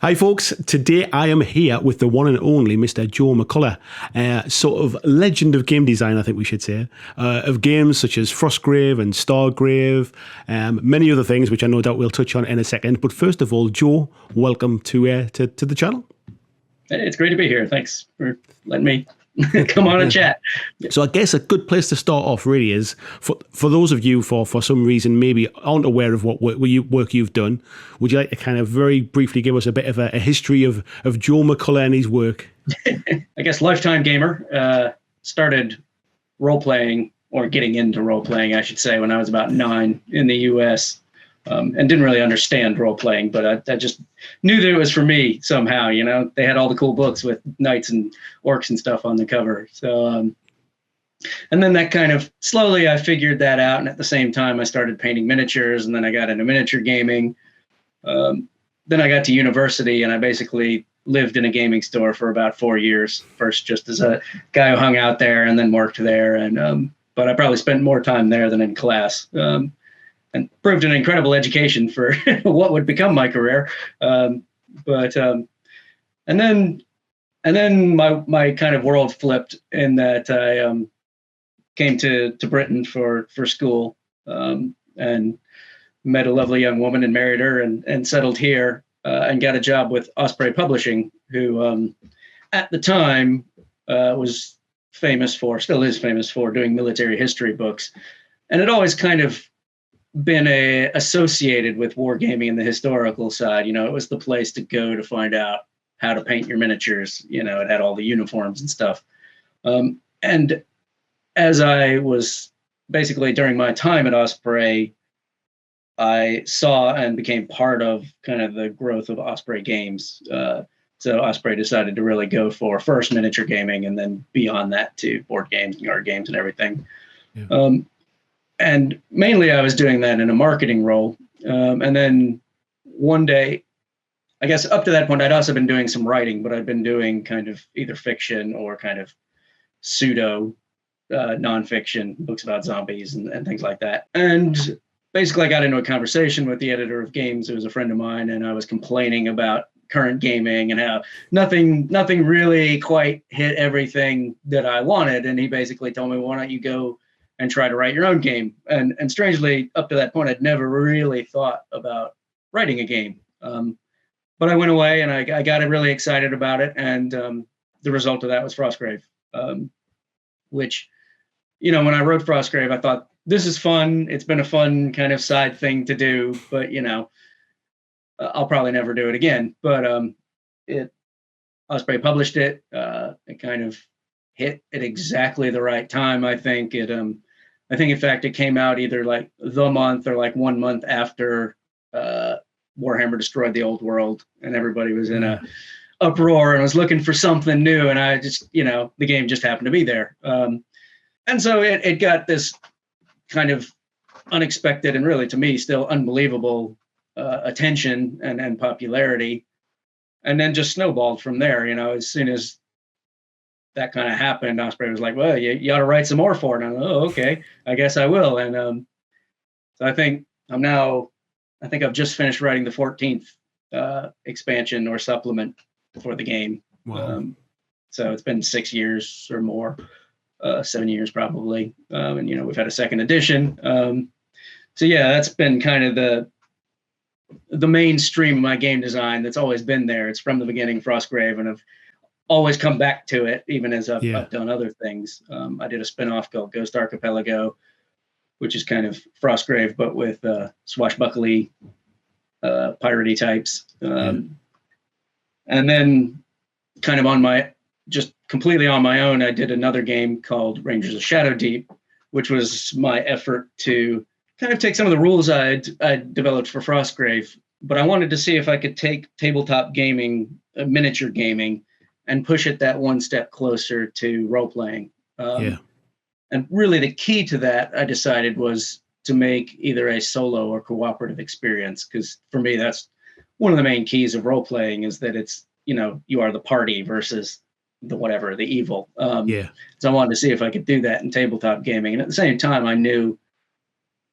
Hi folks, today I am here with the one and only Mr. Joe McCullough, sort of legend of game design, I think we should say, of games such as Frostgrave and Stargrave, many other things which I no doubt we'll touch on in a second. But first of all, Joe, welcome to the channel. Hey, it's great to be here. Thanks for letting me come on and chat. So I guess a good place to start off really is for those of you for some reason maybe aren't aware of what work you've done. Would you like to kind of very briefly give us a bit of a history of Joe McCullough and his work? I guess lifetime gamer. Started role playing or getting into role playing, I should say, when I was about 9 in the U.S. And didn't really understand role playing, but I just knew that it was for me somehow. You know, they had all the cool books with knights and orcs and stuff on the cover. So, and then that kind of slowly I figured that out. And at the same time, I started painting miniatures, and then I got into miniature gaming. Then I got to university, and I basically lived in a gaming store for about 4 years. First, just as a guy who hung out there, and then worked there. And but I probably spent more time there than in class. And proved an incredible education for what would become my career. And then my kind of world flipped in that I came to Britain for school and met a lovely young woman and married her and settled here and got a job with Osprey Publishing, who at the time was still is famous for doing military history books. And it always kind of been associated with wargaming and the historical side. You know, it was the place to go to find out how to paint your miniatures. You know, it had all the uniforms and stuff. And as I was basically during my time at Osprey, I saw and became part of kind of the growth of Osprey Games. So Osprey decided to really go for first miniature gaming, and then beyond that to board games and yard games and everything. Yeah. And mainly I was doing that in a marketing role. And then one day, I guess up to that point, I'd also been doing some writing, but I'd been doing kind of either fiction or kind of pseudo nonfiction books about zombies and things like that. And basically I got into a conversation with the editor of games, who was a friend of mine, and I was complaining about current gaming and how nothing really quite hit everything that I wanted. And he basically told me, why don't you go and try to write your own game. And strangely, up to that point, I'd never really thought about writing a game. But I went away and I got really excited about it. And the result of that was Frostgrave, which, you know, when I wrote Frostgrave, I thought, this is fun. It's been a fun kind of side thing to do, but, you know, I'll probably never do it again. But Osprey published it. It kind of hit at exactly the right time. I think in fact, it came out either like the month or like 1 month after Warhammer destroyed the old world, and everybody was in a uproar and was looking for something new. And I just, you know, the game just happened to be there. And so it got this kind of unexpected and really, to me, still unbelievable attention and popularity. And then just snowballed from there. You know, as soon as that kind of happened, Osprey was like, well, you ought to write some more for it. And I'm like, oh, okay, I guess I will. And so I think I've just finished writing the 14th expansion or supplement for the game. Wow. So it's been 6 years or more, 7 years probably. And, you know, we've had a second edition. So yeah, that's been kind of the mainstream of my game design that's always been there. It's from the beginning, Frostgrave, and I've always come back to it, even as I've done other things. I did a spinoff called Ghost Archipelago, which is kind of Frostgrave, but with swashbuckly, piratey types. And then kind of just completely on my own, I did another game called Rangers of Shadow Deep, which was my effort to kind of take some of the rules I developed for Frostgrave, but I wanted to see if I could take tabletop gaming, miniature gaming, and push it that one step closer to role-playing. And really the key to that, I decided, was to make either a solo or cooperative experience, because for me, that's one of the main keys of role-playing, is that it's, you know, you are the party versus the evil. So I wanted to see if I could do that in tabletop gaming. And at the same time, I knew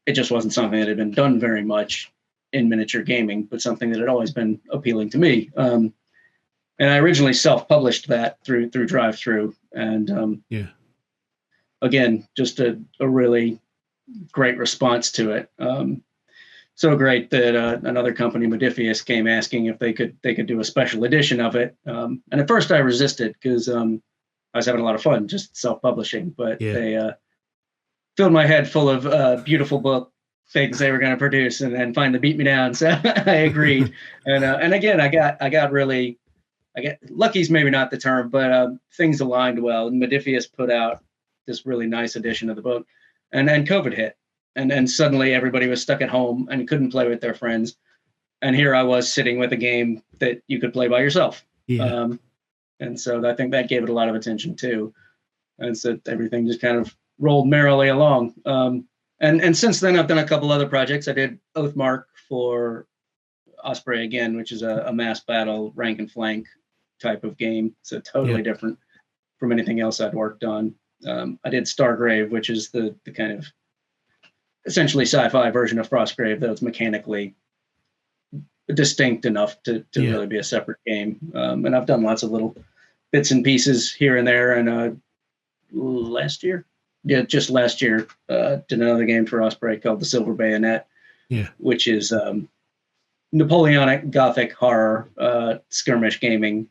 it just wasn't something that had been done very much in miniature gaming, but something that had always been appealing to me. And I originally self-published that through Drive-Thru, and again, just a really great response to it. So great that another company, Modifius, came asking if they could do a special edition of it. And at first I resisted because I was having a lot of fun just self-publishing, but they filled my head full of beautiful book things they were going to produce, and then finally beat me down. So I agreed. And again, I got really, lucky's maybe not the term, but things aligned well. And Modifius put out this really nice edition of the book, and then COVID hit. And suddenly everybody was stuck at home and couldn't play with their friends. And here I was sitting with a game that you could play by yourself. Yeah. And so I think that gave it a lot of attention too. And so everything just kind of rolled merrily along. And since then I've done a couple other projects. I did Oathmark for Osprey again, which is a mass battle rank and flank type of game. So totally different from anything else I'd worked on. I did Stargrave, which is the kind of essentially sci-fi version of Frostgrave, though it's mechanically distinct enough to really be a separate game. And I've done lots of little bits and pieces here and there. And just last year, did another game for Osprey called The Silver Bayonet, which is Napoleonic Gothic horror skirmish gaming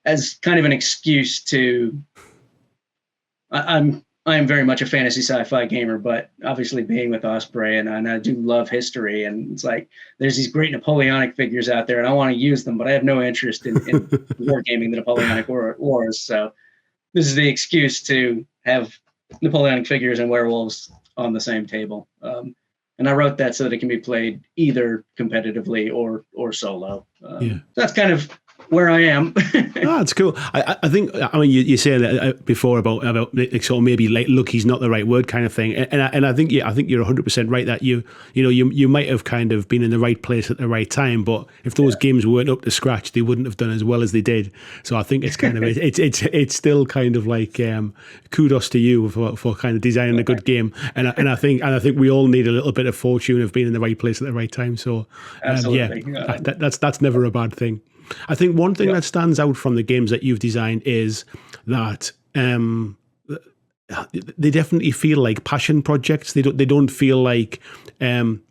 as kind of an excuse to. I am very much a fantasy sci-fi gamer, but obviously being with Osprey, and I do love history, and it's like there's these great Napoleonic figures out there, and I want to use them, but I have no interest in wargaming the Napoleonic Wars. So this is the excuse to have Napoleonic figures and werewolves on the same table. And I wrote that so that it can be played either competitively or solo. That's kind of where I am. That's cool. I think, I mean, you said that before about sort of maybe like lucky's not the right word kind of thing, and I think I think you're 100% right that you might have kind of been in the right place at the right time, but if those games weren't up to scratch, they wouldn't have done as well as they did. So I think it's kind of it's still kind of like kudos to you for kind of designing a good game, and I think we all need a little bit of fortune of being in the right place at the right time. So that's never a bad thing. I think one thing that stands out from the games that you've designed is that they definitely feel like passion projects. They don't feel like, and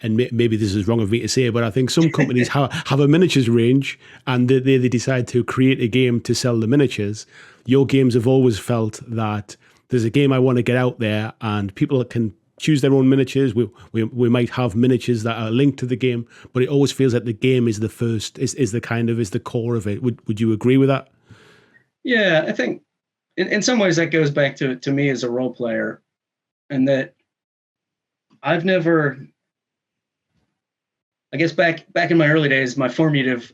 maybe this is wrong of me to say, but I think some companies have a miniatures range and they decide to create a game to sell the miniatures. Your games have always felt that there's a game I want to get out there and people can choose their own miniatures. We might have miniatures that are linked to the game, but it always feels like the game is the first, is the core of it. Would you agree with that? Yeah, I think in some ways that goes back to me as a role player, and that I've never, I guess back in my early days, my formative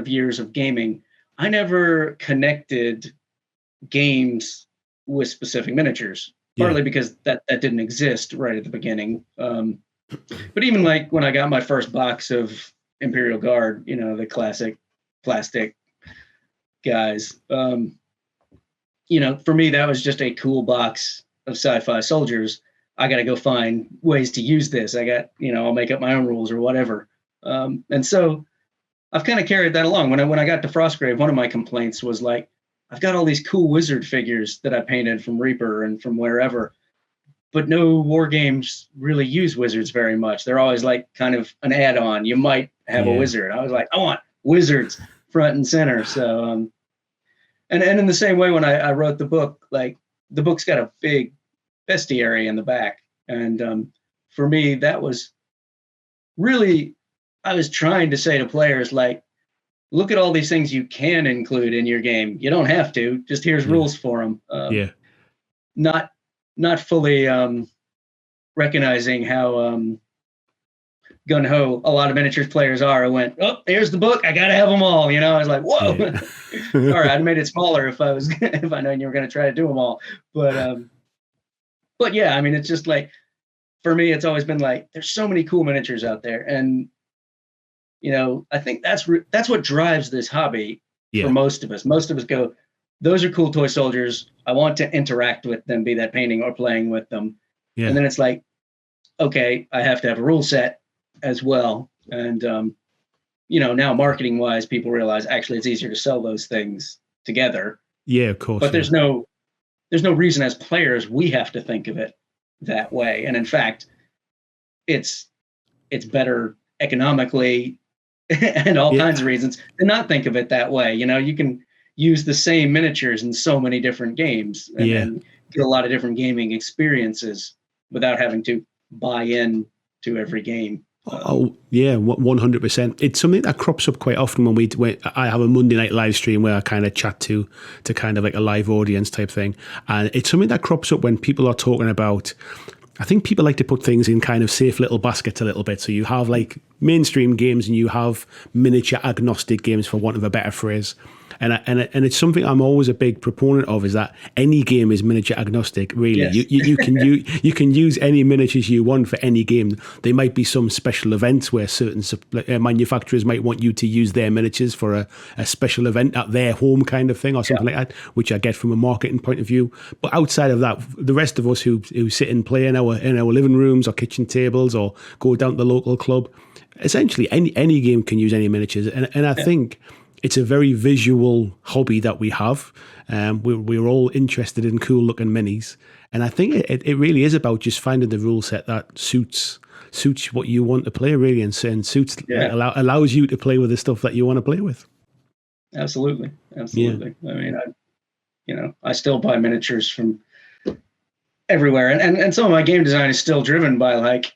years of gaming, I never connected games with specific miniatures. Partly because that didn't exist right at the beginning. But even like when I got my first box of Imperial Guard, the classic plastic guys, for me, that was just a cool box of sci-fi soldiers. I got to go find ways to use this. I'll make up my own rules or whatever. And so I've kind of carried that along. When I got to Frostgrave, one of my complaints was like, I've got all these cool wizard figures that I painted from Reaper and from wherever, but no war games really use wizards very much. They're always like kind of an add-on. You might have a wizard. I was like, I want wizards front and center. So, and in the same way, when I wrote the book, like the book's got a big bestiary in the back. And for me, that was really, I was trying to say to players, like, look at all these things you can include in your game. You don't have to. Just here's rules for them. Not fully recognizing how gun-ho a lot of miniatures players are. I went, oh, here's the book. I got to have them all. I was like, whoa. All right, I'd made it smaller if I known you were going to try to do them all. But yeah, I mean, it's just like, for me, it's always been like, there's so many cool miniatures out there. And I think that's what drives this hobby for most of us. Most of us go, those are cool toy soldiers. I want to interact with them, be that painting or playing with them. Yeah. And then it's like, okay, I have to have a rule set. as well. And now marketing wise, people realize actually it's easier to sell those things together. Yeah, of course. But there's no reason as players we have to think of it that way. And in fact, it's better economically and all kinds of reasons to not think of it that way. You can use the same miniatures in so many different games and get a lot of different gaming experiences without having to buy in to every game. 100%. It's something that crops up quite often when I have a Monday night live stream where I kind of chat to kind of like a live audience type thing. And it's something that crops up when people are talking about, I think people like to put things in kind of safe little baskets a little bit. So you have like mainstream games and you have miniature agnostic games, for want of a better phrase. And it's something I'm always a big proponent of, is that any game is miniature agnostic, really. Yes. You can use any miniatures you want for any game. There might be some special events where certain manufacturers might want you to use their miniatures for a special event at their home kind of thing or something like that, which I get from a marketing point of view. But outside of that, the rest of us who sit and play in our living rooms or kitchen tables or go down to the local club, essentially any game can use any miniatures. And I think it's a very visual hobby that we have. We're all interested in cool looking minis. And I think it really is about just finding the rule set that suits what you want to play, really, and allows you to play with the stuff that you want to play with. Absolutely. I mean, I still buy miniatures from everywhere. And some of my game design is still driven by like,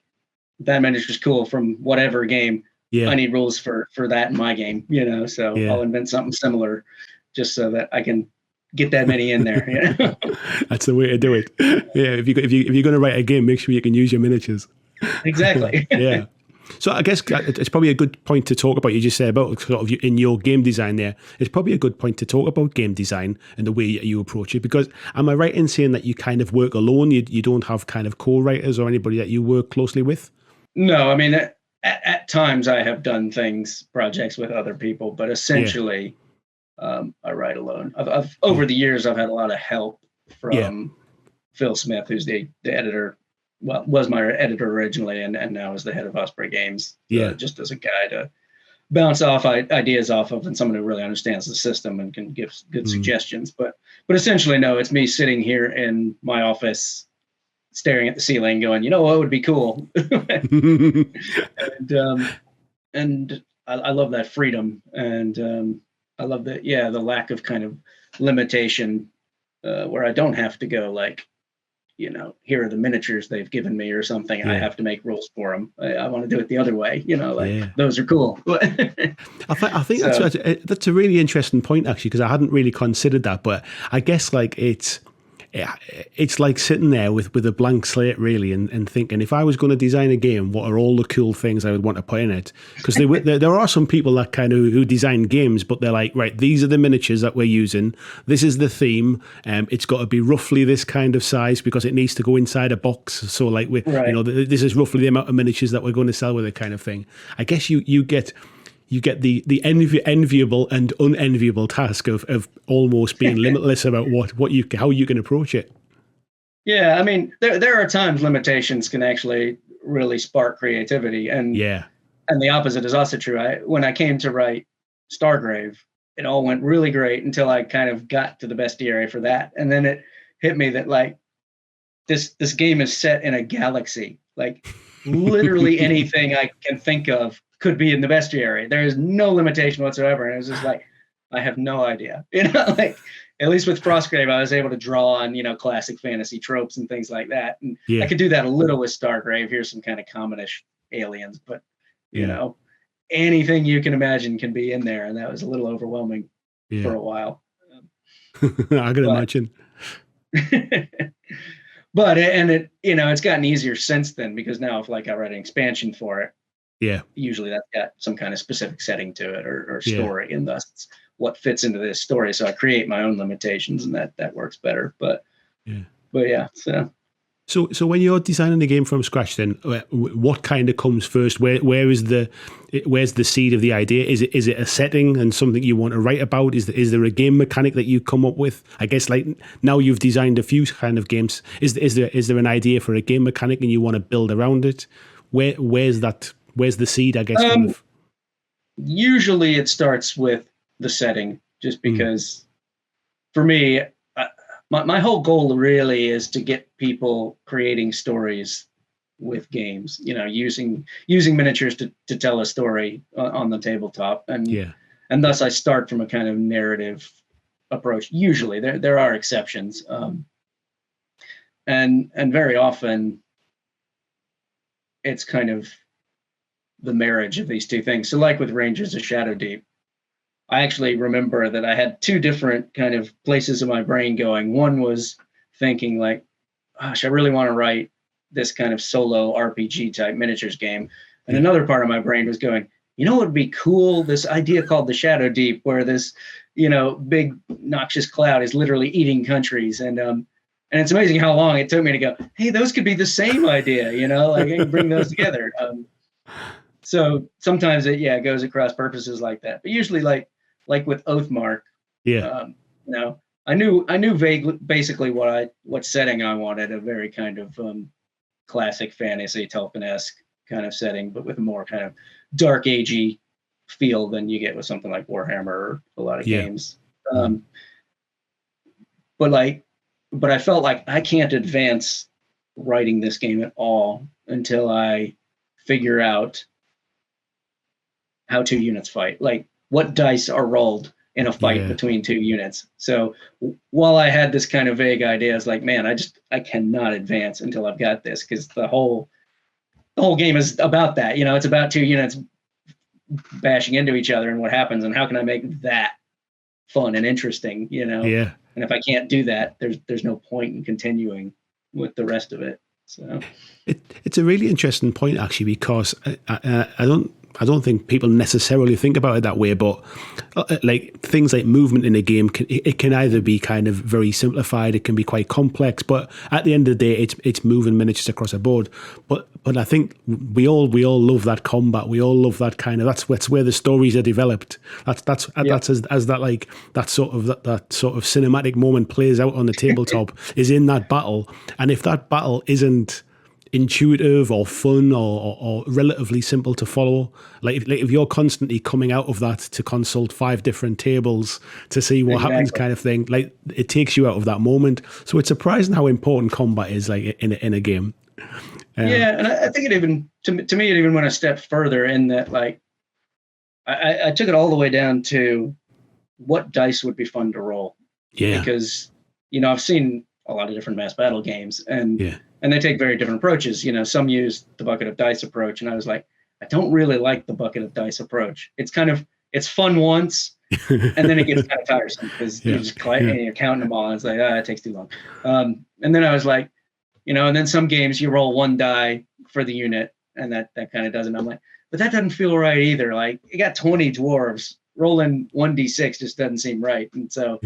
that miniature's cool from whatever game. Yeah. I need rules for that in my game, so I'll invent something similar just so that I can get that many in there. That's the way to do it. Yeah, if you're going to write a game, make sure you can use your miniatures. Exactly. Yeah. So I guess it's probably a good point to talk about, you just said about sort of in your game design there, it's probably a good point to talk about game design and the way you approach it, because am I right in saying that you kind of work alone? You don't have kind of co-writers or anybody that you work closely with? No, I mean, at times I have done projects with other people, but essentially I write alone. I've over the years, I've had a lot of help from Phil Smith, who's the editor, was my editor originally, and now is the head of Osprey Games, just as a guy to bounce off ideas off of, and someone who really understands the system and can give good suggestions. But essentially, no, it's me sitting here in my office, staring at the ceiling going, what would be cool? and I love that freedom. And I love that, the lack of kind of limitation where I don't have to go like, here are the miniatures they've given me or something. Yeah. I have to make rules for them. I want to do it the other way, those are cool. I think that's a really interesting point, actually, because I hadn't really considered that. But I guess like it's like sitting there with a blank slate, really, and thinking, if I was going to design a game, what are all the cool things I would want to put in it? Because there are some people that kind of who design games, but they're like, right, these are the miniatures that we're using. This is the theme. It's got to be roughly this kind of size because it needs to go inside a box. So like, this is roughly the amount of miniatures that we're going to sell with it, kind of thing. I guess you get the enviable and unenviable task of almost being limitless about how you can approach it. Yeah, I mean, there are times limitations can actually really spark creativity, and the opposite is also true. When I came to write Stargrave, it all went really great until I kind of got to the bestiary for that, and then it hit me that like this game is set in a galaxy, like literally anything I can think of could be in the bestiary. There is no limitation whatsoever. And it was just like, I have no idea. Like at least with Frostgrave, I was able to draw on, classic fantasy tropes and things like that. And I could do that a little with Stargrave. Here's some kind of commonish aliens, but anything you can imagine can be in there. And that was a little overwhelming for a while. I can imagine. But it's gotten easier since then, because now if like I write an expansion for it, usually that's got some kind of specific setting to it or story, and thus it's what fits into this story. So I create my own limitations, and that works better. So when you're designing a game from scratch, then what kind of comes first? Where's the seed of the idea? Is it a setting and something you want to write about? Is there a game mechanic that you come up with? I guess like now you've designed a few kind of games. Is there an idea for a game mechanic and you want to build around it? Where's that Where's the seed, I guess, kind Um, of? Usually it starts with the setting, just because for me, my whole goal really is to get people creating stories with games, using miniatures to tell a story on the tabletop, Yeah. and thus I start from a kind of narrative approach. Usually there are exceptions, and very often it's kind of the marriage of these two things. So like with Rangers of Shadow Deep, I actually remember that I had two different kind of places in my brain going. One was thinking like, gosh, I really want to write this kind of solo RPG type miniatures game. And another part of my brain was going, what would be cool? This idea called the Shadow Deep, where this, big noxious cloud is literally eating countries. And it's amazing how long it took me to go, hey, those could be the same idea, like I can bring those together. So sometimes it goes across purposes like that, but usually like with Oathmark, Yeah. I knew vaguely basically what setting I wanted, a very kind of classic fantasy Tolkien-esque kind of setting, but with a more kind of dark agey feel than you get with something like Warhammer or a lot of games. But I felt like I can't advance writing this game at all until I figure out how two units fight, like what dice are rolled in a fight between two units. So while I had this kind of vague idea, I was like, man, I cannot advance until I've got this, because the whole game is about that. It's about two units bashing into each other and what happens, and how can I make that fun and interesting, Yeah. And if I can't do that, there's no point in continuing with the rest of it. So it's a really interesting point, actually, because I don't think people necessarily think about it that way, but like things like movement in a game, it can either be kind of very simplified, it can be quite complex, but at the end of the day, it's moving miniatures across a board. But I think we all love that combat. We all love that kind of, that's where the stories are developed. That's as that like that sort of cinematic moment plays out on the tabletop is in that battle, and if that battle isn't intuitive or fun or relatively simple to follow, like if you're constantly coming out of that to consult 5 different tables to see what happens, kind of thing, like it takes you out of that moment. So it's surprising how important combat is, like in a game. And I think it even to me it even went a step further in that, like I took it all the way down to what dice would be fun to roll. Because I've seen a lot of different mass battle games, and they take very different approaches. Some use the bucket of dice approach, and I was like, I don't really like the bucket of dice approach. It's fun once, and then it gets kind of tiresome because you're just you're counting them all, and it's like, it takes too long. And then I was like, and then some games you roll one die for the unit, and that kind of does it. And I'm like, but that doesn't feel right either. Like, you got 20 dwarves, rolling 1d6 just doesn't seem right. And so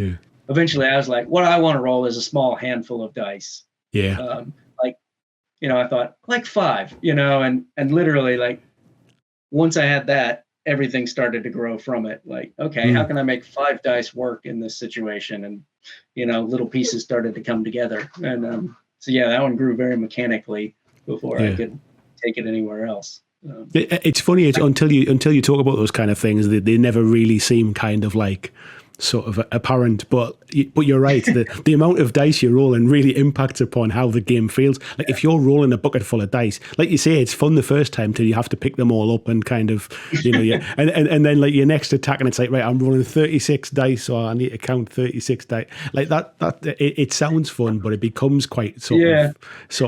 eventually I was like, what I want to roll is a small handful of dice. I thought like 5, and literally, like, once I had that, everything started to grow from it. Like, okay, how can I make 5 dice work in this situation? And, little pieces started to come together. And so that one grew very mechanically before I could take it anywhere else. It's funny, until you talk about those kind of things, they never really seem kind of like sort of apparent, but you're right. The amount of dice you roll and really impacts upon how the game feels. Like if you're rolling a bucket full of dice, like you say, it's fun the first time till you have to pick them all up and kind of, and then like your next attack, and it's like, right, I'm rolling 36 dice, so I need to count 36 dice. Like that it sounds fun, but it becomes quite sort of the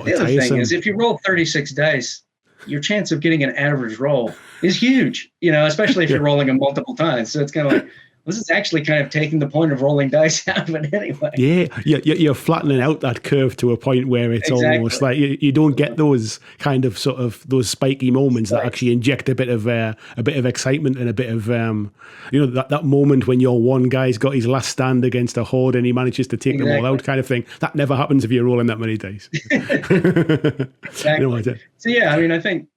other tiresome. thing is, if you roll 36 dice, your chance of getting an average roll is huge, especially if you're rolling them multiple times. So it's kind of like, this is actually kind of taking the point of rolling dice out of it anyway. You're flattening out that curve to a point where it's almost like you don't get those kind of sort of those spiky moments that actually inject a bit of excitement and a bit of that moment when your one guy's got his last stand against a horde and he manages to take them all out, kind of thing. That never happens if you're rolling that many dice. Exactly. So I think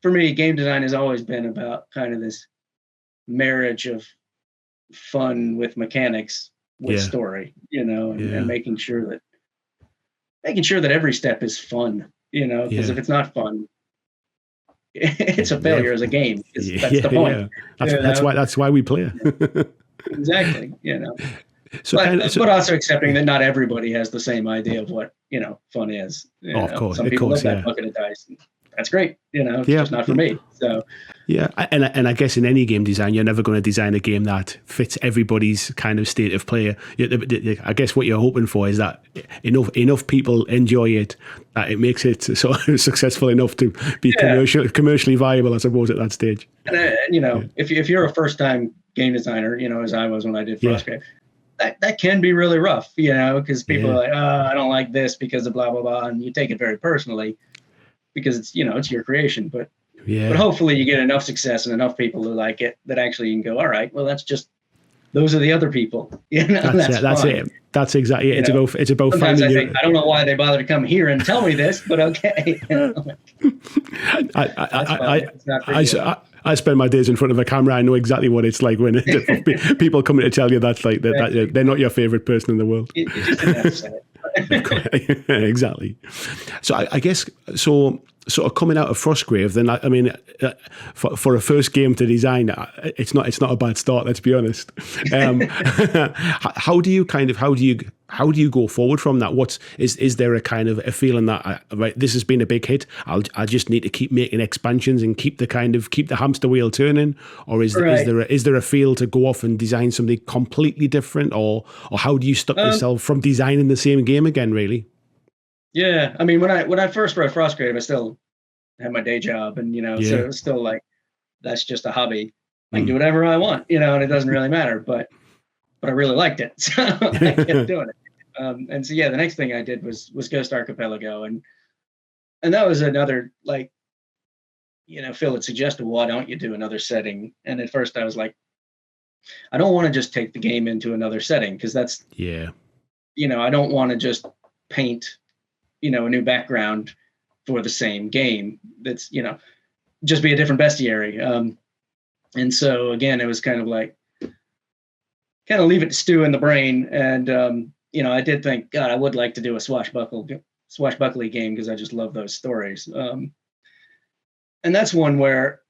for me, game design has always been about kind of this marriage of fun with mechanics with story, and making sure that every step is fun, because if it's not fun, it's a failure as a game. That's the point. Yeah. That's why we play. Exactly. So but also accepting that not everybody has the same idea of what fun is. Of course, some people love that bucket of dice. That's great. It's just not for me. So yeah, and I guess in any game design, you're never going to design a game that fits everybody's kind of state of play. I guess what you're hoping for is that enough people enjoy it, that it makes it sort of successful enough to be commercially viable, I suppose, at that stage. And if you're a first time game designer, as I was when I did Frostgrave, that can be really rough, because people are like, oh, I don't like this because of blah blah blah, and you take it very personally because it's it's your creation, but hopefully you get enough success and enough people who like it that actually you can go, all right, well, those are the other people. That's it. That's exactly it. It's about finding. I don't know why they bother to come here and tell me this, but okay. I spend my days in front of a camera. I know exactly what it's like when people come in to tell you that they're not your favorite person in the world. You just didn't have to say it. Exactly. So I guess so. Sort of coming out of Frostgrave, then I mean, for a first game to design, it's not a bad start. Let's be honest. How do you go forward from that? Is there a kind of a feeling that right, this has been a big hit, I just need to keep making expansions and keep the hamster wheel turning, or is there a feel to go off and design something completely different, or how do you stop yourself from designing the same game again? Really? Yeah, I mean, when I first wrote Frostgrave, I still had my day job, and so it was still like, that's just a hobby. I can do whatever I want, and it doesn't really matter. But I really liked it, so I kept doing it. And so the next thing I did was Ghost Archipelago, and that was another, like, Phil had suggested, why don't you do another setting? And at first I was like, I don't want to just take the game into another setting, because that's I don't want to just paint a new background for the same game. That's, just be a different bestiary. And so again, it was kind of like, leave it to stew in the brain. And, I did think, God, I would like to do a swashbuckly game, because I just love those stories. And that's one where,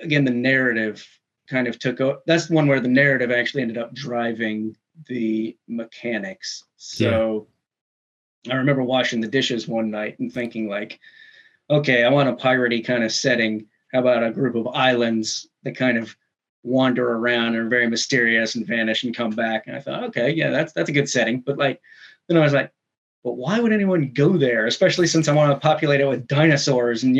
again, the narrative kind of that's one where the narrative actually ended up driving the mechanics. So I remember washing the dishes one night and thinking, like, okay, I want a piratey kind of setting. How about a group of islands that kind of wander around and are very mysterious and vanish and come back? And I thought, okay, yeah, that's a good setting. But then I was like, but why would anyone go there? Especially since I want to populate it with dinosaurs and,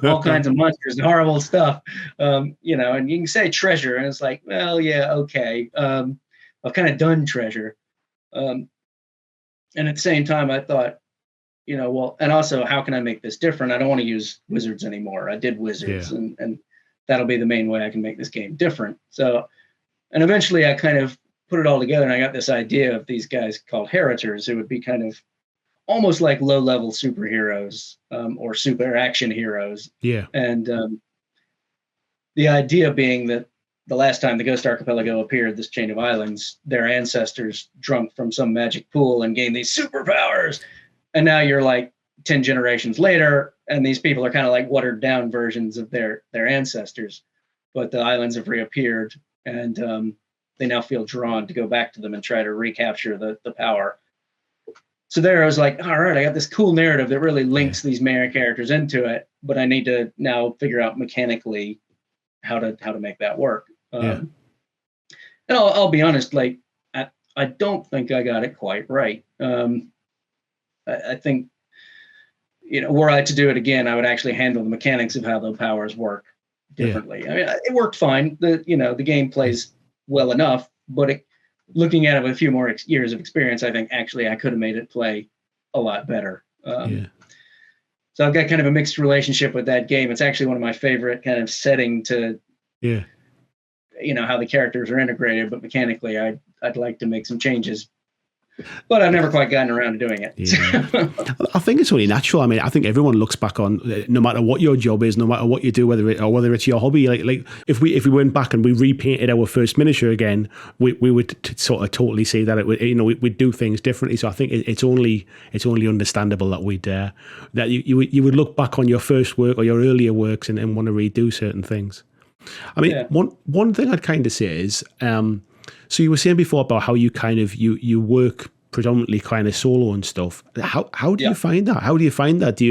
all kinds of monsters and horrible stuff. And you can say treasure, and it's like, well, yeah, okay. I've kind of done treasure. And at the same time, I thought, well, and also, how can I make this different? I don't want to use wizards anymore. I did wizards, and that'll be the main way I can make this game different. So, and eventually I kind of put it all together, and I got this idea of these guys called heritors, who would be kind of almost like low-level superheroes, or super action heroes. Yeah. And the idea being that the last time the Ghost Archipelago appeared, this chain of islands, their ancestors drunk from some magic pool and gained these superpowers. And now you're like 10 generations later, and these people are kind of like watered down versions of their ancestors, but the islands have reappeared, and they now feel drawn to go back to them and try to recapture the power. So there I was like, all right, I got this cool narrative that really links these main characters into it, but I need to now figure out mechanically how to make that work. And I'll be honest, like, I don't think I got it quite right. I think, were I to do it again, I would actually handle the mechanics of how the powers work differently. I mean, it worked fine. The game plays well enough, but looking at it with a few more years of experience, I think actually I could have made it play a lot better. So I've got kind of a mixed relationship with that game. It's actually one of my favorite kind of setting to, how the characters are integrated, but mechanically I'd like to make some changes. but I've never quite gotten around to doing it. Yeah. I think it's only natural. I mean, I think everyone looks back on, no matter what your job is, no matter what you do, whether it's your hobby. Like if we went back and we repainted our first miniature again, we would sort of totally see that we'd do things differently. So I think it's only understandable that that you would look back on your first work or your earlier works and want to redo certain things. I mean, one thing I'd kind of say is, so you were saying before about how you kind of you work predominantly kind of solo and stuff. How do you find that? How do you find that?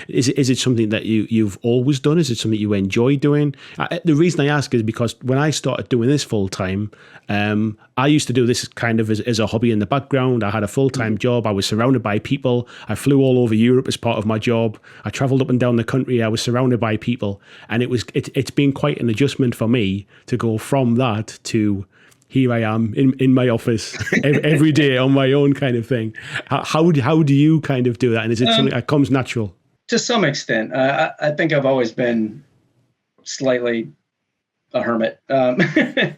Is it something that you've always done? Is it something you enjoy doing? The reason I ask is because when I started doing this full time, I used to do this kind of as a hobby in the background. I had a full-time job. I was surrounded by people. I flew all over Europe as part of my job. I traveled up and down the country. I was surrounded by people, and it's been quite an adjustment for me to go from that to here I am in my office every day on my own kind of thing. How do you kind of do that? And is it something that comes natural? To some extent. I think I've always been slightly a hermit. I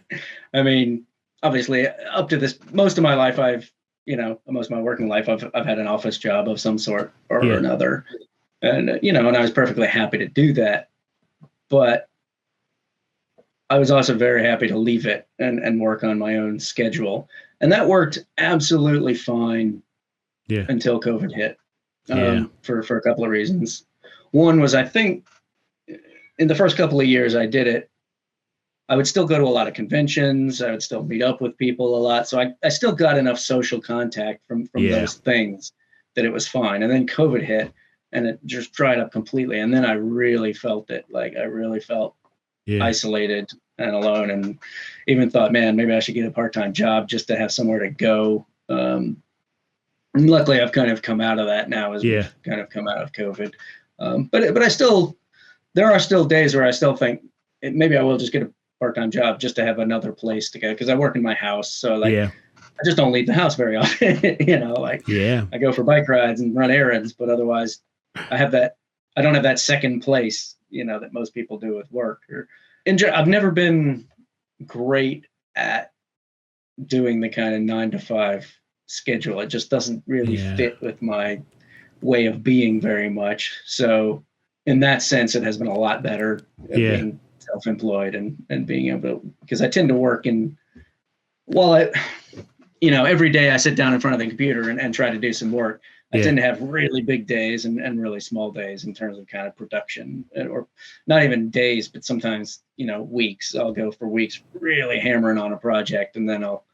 mean, obviously, up to this, most of my life, most of my working life, I've had an office job of some sort or another. And, and I was perfectly happy to do that. But I was also very happy to leave it and work on my own schedule. And that worked absolutely fine until COVID hit for a couple of reasons. One was, I think, in the first couple of years I did it, I would still go to a lot of conventions. I would still meet up with people a lot. So I still got enough social contact from those things that it was fine. And then COVID hit and it just dried up completely. And then I really felt it. Like I really felt isolated and alone, and even thought, man, maybe I should get a part-time job just to have somewhere to go. And luckily I've kind of come out of that now as we've kind of come out of COVID. But I still, there are still days where I still think maybe I will just get a part-time job just to have another place to go. Cause I work in my house. So I just don't leave the house very often, I go for bike rides and run errands, but otherwise I don't have that second place, that most people do with work. I've never been great at doing the kind of 9 to 5 schedule. It just doesn't really fit with my way of being very much. So in that sense, it has been a lot better at being self-employed and being able to, because I tend to work every day I sit down in front of the computer and try to do some work. I tend to have really big days and really small days in terms of kind of production, or not even days, but sometimes, weeks. I'll go for weeks really hammering on a project, and then I'll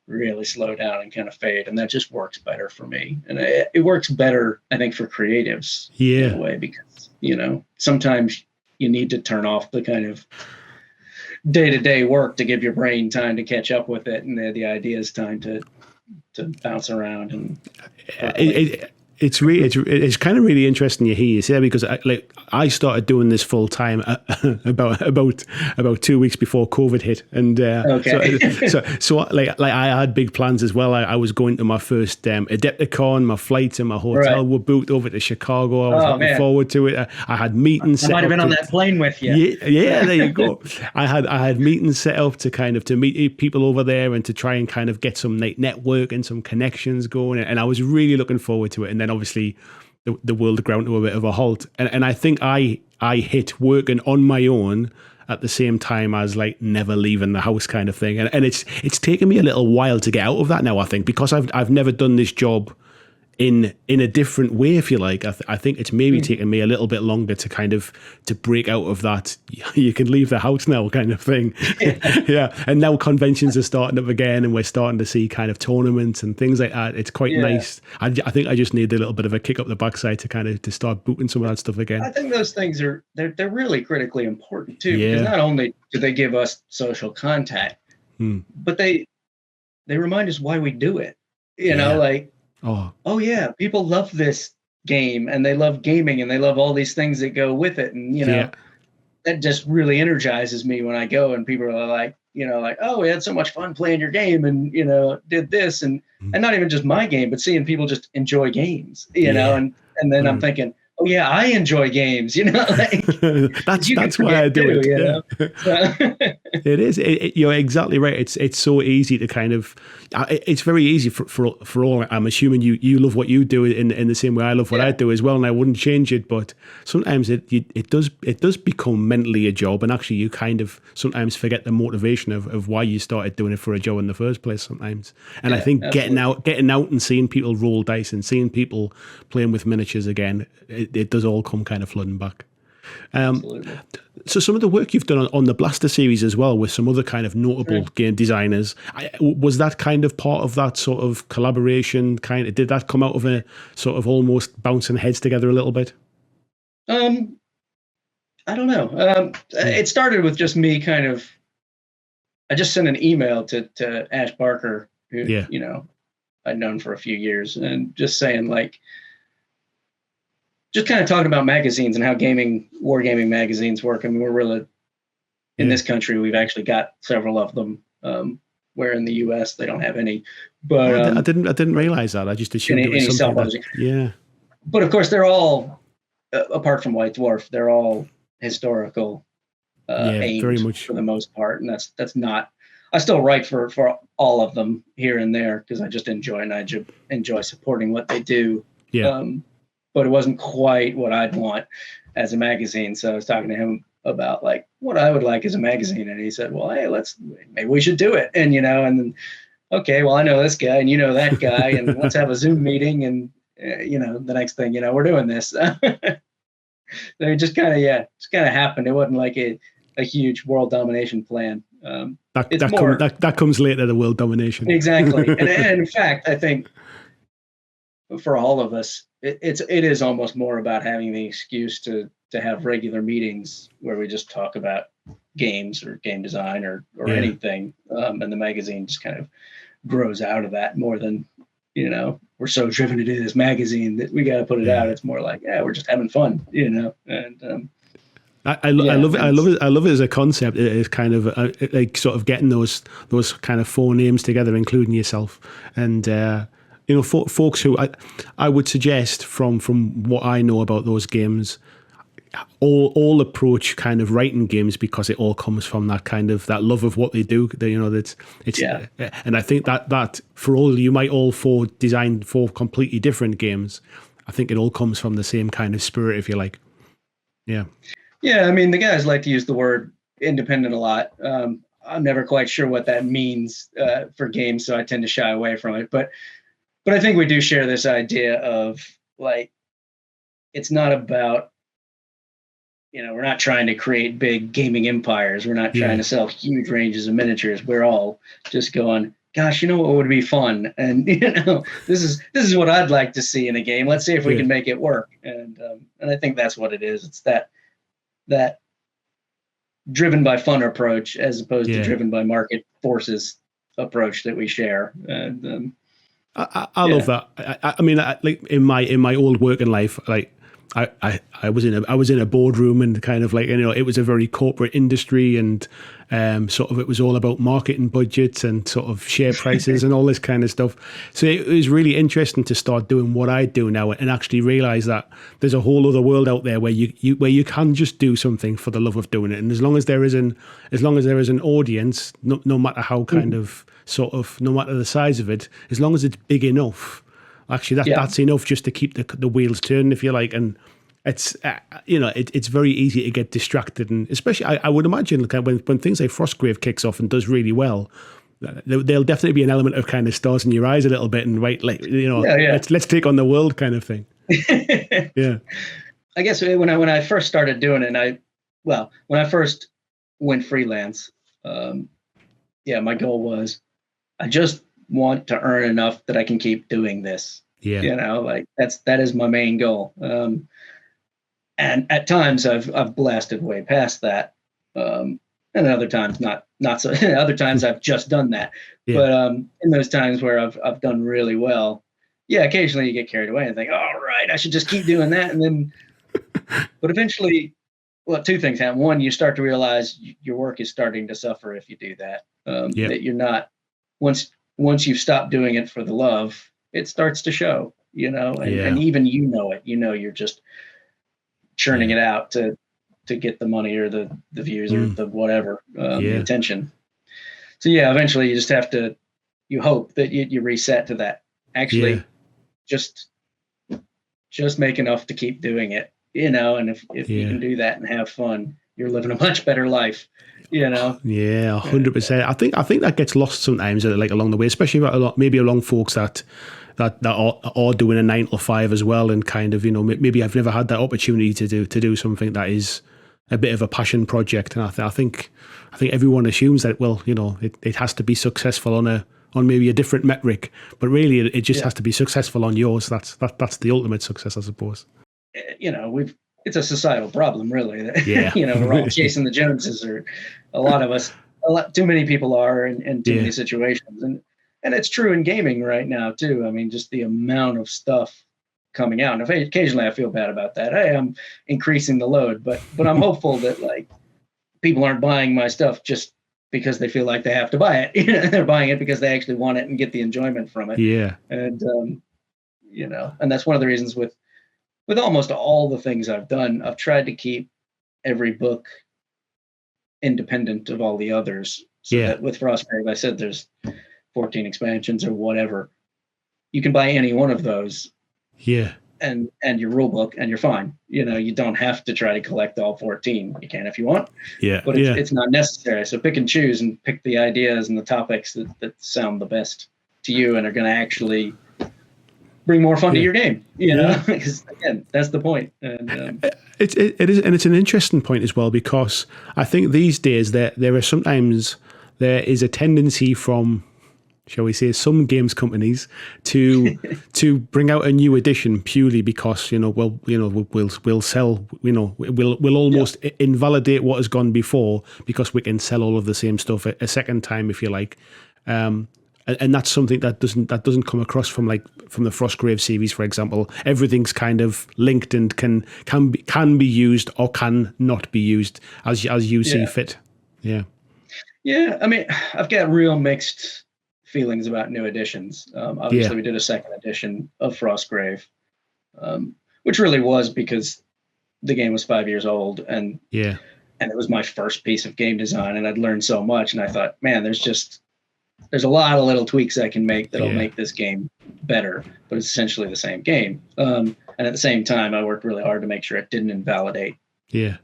really slow down and kind of fade. And that just works better for me. And it works better, I think, for creatives in a way, because, sometimes you need to turn off the kind of day-to-day work to give your brain time to catch up with it. And the ideas time to bounce around. And it's kind of really interesting you hear you say, because I started doing this full time about 2 weeks before COVID hit, and so I had big plans as well. I was going to my first Adepticon. My flights and my hotel were booked over to Chicago. I was looking forward to it. I had meetings. I might have been on that plane with you. Yeah, there you go. I had meetings set up to meet people over there and to try and kind of get some network and some connections going. And I was really looking forward to it. And then obviously the world ground to a bit of a halt. And I think I hit working on my own at the same time as never leaving the house kind of thing. And it's taken me a little while to get out of that now, I think, because I've never done this job in a different way, if you like. I think it's maybe taken me a little bit longer to kind of to break out of that you can leave the house now kind of thing. And now conventions are starting up again, and we're starting to see kind of tournaments and things like that. It's quite nice. I think I just need a little bit of a kick up the backside to kind of to start booting some of that stuff again. I think those things they're really critically important too, because not only do they give us social contact, but they remind us why we do it. People love this game, and they love gaming, and they love all these things that go with it. And, that just really energizes me when I go and people are like, oh, we had so much fun playing your game and, did this and not even just my game, but seeing people just enjoy games, and then I'm thinking, oh yeah, I enjoy games, that's why I do it. It is. You're exactly right. It's so easy to kind of. It's very easy for all. I'm assuming you love what you do in the same way I love what I do as well, and I wouldn't change it. But sometimes it does become mentally a job, and actually you kind of sometimes forget the motivation of why you started doing it for a job in the first place. Sometimes, and I think absolutely. getting out and seeing people roll dice and seeing people playing with miniatures again, it does all come kind of flooding back. Absolutely. So some of the work you've done on the Blaster series as well with some other kind of notable game designers, was that kind of part of that sort of collaboration? Did that come out of a sort of almost bouncing heads together a little bit? I don't know. It started with just me kind of. I just sent an email to Ash Barker, who Yeah. I'd known for a few years, and just saying like. Just kind of talking about magazines and how wargaming magazines work. I mean, we're really in this country. We've actually got several of them. Where in the U.S. they don't have any. But I didn't realize that. I just assumed it was something that. Yeah. But of course, they're all apart from White Dwarf. They're all historical aimed very much for the most part, and that's not. I still write for all of them here and there because I just enjoy and I enjoy supporting what they do. Yeah. But it wasn't quite what I'd want as a magazine. So I was talking to him about like what I would like as a magazine. And he said, well, hey, maybe we should do it. And, and then, okay, well, I know this guy and you know that guy and let's have a Zoom meeting. And, the next thing, we're doing this. So it just kind of happened. It wasn't like a huge world domination plan. That comes later, the world domination. Exactly. And in fact, I think for all of us, it is almost more about having the excuse to have regular meetings where we just talk about games or game design or anything, and the magazine just kind of grows out of that more than we're so driven to do this magazine that we got to put it out. It's more like we're just having fun, and I love it. I love it as a concept. It is kind of like sort of getting those kind of four names together, including yourself, and folks who I would suggest from what I know about those games, all approach kind of writing games because it all comes from that kind of that love of what they do. And I think that for all you might all four design four completely different games, I think it all comes from the same kind of spirit, if you like. Yeah. Yeah, I mean, the guys like to use the word independent a lot. I'm never quite sure what that means for games, so I tend to shy away from it. But I think we do share this idea of like, it's not about, we're not trying to create big gaming empires. We're not trying to sell huge ranges of miniatures. We're all just going, gosh, what would be fun? And this is what I'd like to see in a game. Let's see if we can make it work. And I think that's what it is. It's that driven by fun approach as opposed to driven by market forces approach that we share. And I love that. I mean, like in my old working life, like I was in a boardroom and kind of like, it was a very corporate industry and sort of it was all about marketing budgets and sort of share prices and all this kind of stuff. So it was really interesting to start doing what I do now and actually realize that there's a whole other world out there where you can just do something for the love of doing it. And as long as there is an audience, no matter how kind of sort of, no matter the size of it, as long as it's big enough, actually that's enough just to keep the wheels turning, if you like. And it's it's very easy to get distracted, and especially I would imagine when things like Frostgrave kicks off and does really well, there'll definitely be an element of kind of stars in your eyes a little bit and let's take on the world kind of thing. Yeah. I guess when I first started doing it, when I first went freelance, my goal was I just want to earn enough that I can keep doing this. Yeah. That is my main goal. And at times I've blasted way past that. And other times not so. Other times I've just done that. Yeah. But in those times where I've done really well, occasionally you get carried away and think, all right, I should just keep doing that. And then, but eventually, two things happen. One, you start to realize your work is starting to suffer if you do that. That you're not, once you've stopped doing it for the love, it starts to show, and even it, you're just churning it out to to get the money or the views or the whatever, the attention. So yeah, eventually you just have to, you hope that you reset to that. Actually, just make enough to keep doing it, and if you can do that and have fun, you're living a much better life, Yeah, 100%. I think that gets lost sometimes, like along the way, especially maybe along folks that are doing a 9 to 5 as well, and kind of, maybe I've never had that opportunity to do something that is a bit of a passion project. And I think everyone assumes that, well, it has to be successful on maybe a different metric, but really it just has to be successful on yours. That's the ultimate success, I suppose. It's a societal problem, really. We're all chasing the Joneses, or a lot of us, too many people are in too many situations. And it's true in gaming right now too. I mean, just the amount of stuff coming out. And occasionally I feel bad about that. Hey, I'm increasing the load, but I'm hopeful that like people aren't buying my stuff just because they feel like they have to buy it. They're buying it because they actually want it and get the enjoyment from it. Yeah. And and that's one of the reasons with almost all the things I've done, I've tried to keep every book independent of all the others. So that with Frostgrave, I said there's 14 expansions or whatever. You can buy any one of those. Yeah. And your rule book, and you're fine. You don't have to try to collect all 14. You can if you want. Yeah. But it's not necessary. So pick and choose and pick the ideas and the topics that sound the best to you and are going to actually bring more fun to your game, because again, that's the point. And it is, and it's an interesting point as well, because I think these days there is a tendency from, shall we say, some games companies to bring out a new edition purely because we'll sell, we'll almost invalidate what has gone before because we can sell all of the same stuff a second time, if you like. And that's something that doesn't come across from the Frostgrave series, for example. Everything's kind of linked and can be used or can not be used as you see fit. Yeah. Yeah, I mean, I've got real mixed feelings about new editions. Obviously, we did a second edition of Frostgrave, which really was because the game was 5 years old, and it was my first piece of game design, and I'd learned so much, and I thought, man, there's a lot of little tweaks I can make that'll make this game better, but it's essentially the same game. And at the same time, I worked really hard to make sure it didn't invalidate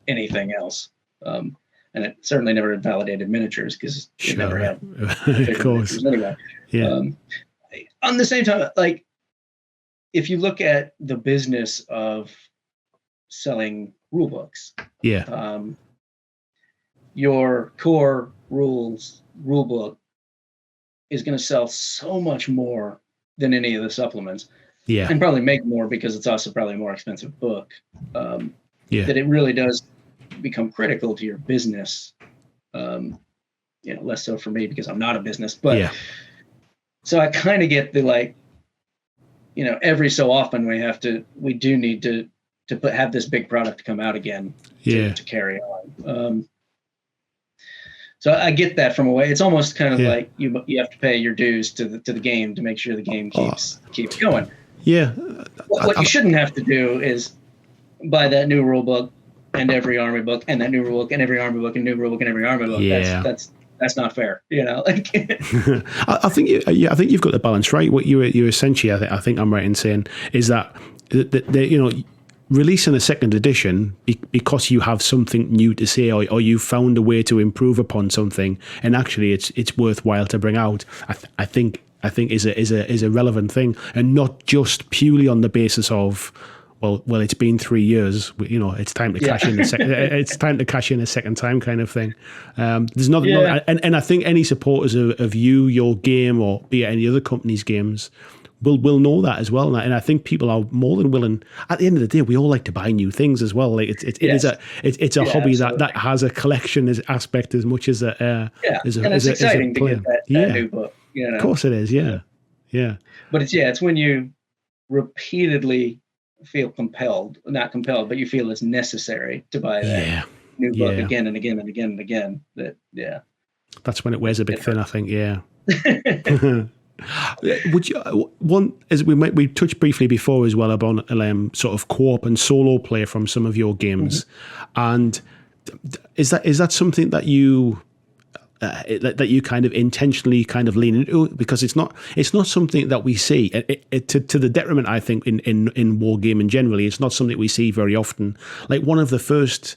anything else. And it certainly never invalidated miniatures because it never had of course anyway. On the same time, like if you look at the business of selling rule books, your core rule book is going to sell so much more than any of the supplements, and probably make more because it's also probably a more expensive book. That it really does become critical to your business. Less so for me because I'm not a business, but so I kind of get the every so often we do need to have this big product come out again to carry on. So I get that from a way. It's almost kind of like you have to pay your dues to the game to make sure the game keeps going. Yeah. What you shouldn't have to do is buy that new rule book and every army book and that new rule book and every army book and new rule book and every army book. Yeah. That's not fair. I think you've got the balance right. What you essentially, I think I'm right in saying, is that releasing a second edition because you have something new to say, or you found a way to improve upon something, and actually it's worthwhile to bring out. I think is a relevant thing, and not just purely on the basis of well, it's been 3 years. It's time to cash in. It's time to cash in a second time, kind of thing. There's nothing, and I think any supporters of your game, or be it any other company's games, will know that as well. And I think people are more than willing. At the end of the day, we all like to buy new things as well. Like it's a hobby that has a collection aspect as much as and it's exciting to get that new book. Of course it is. Yeah. But it's when you repeatedly feel not compelled, but you feel it's necessary to buy that new book again and again and again and again. That's when it wears a bit thin, I think. Yeah. Would you one as we touched briefly before as well about sort of co-op and solo play from some of your games, and is that something that you that you kind of intentionally kind of lean into, because it's not something that we see to the detriment, I think, in wargaming generally. It's not something we see very often. Like one of the first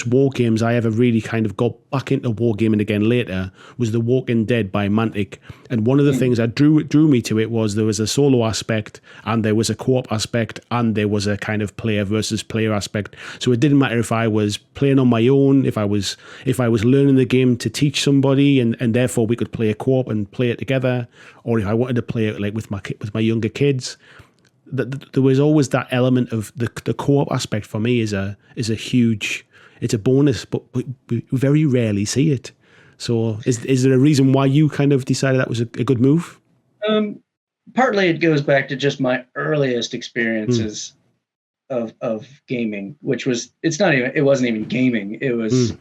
war games I ever really kind of got back into wargaming again later was The Walking Dead by Mantic. And one of the things that drew me to it was there was a solo aspect and there was a co-op aspect and there was a kind of player versus player aspect. So it didn't matter if I was playing on my own, if I was learning the game to teach somebody and therefore we could play a co-op and play it together, or if I wanted to play it like with my younger kids. There was always that element of the co-op aspect for me is a huge, it's a bonus, but we very rarely see it. So is there a reason why you kind of decided that was a good move? Partly it goes back to just my earliest experiences of gaming, which was, it wasn't even gaming. It was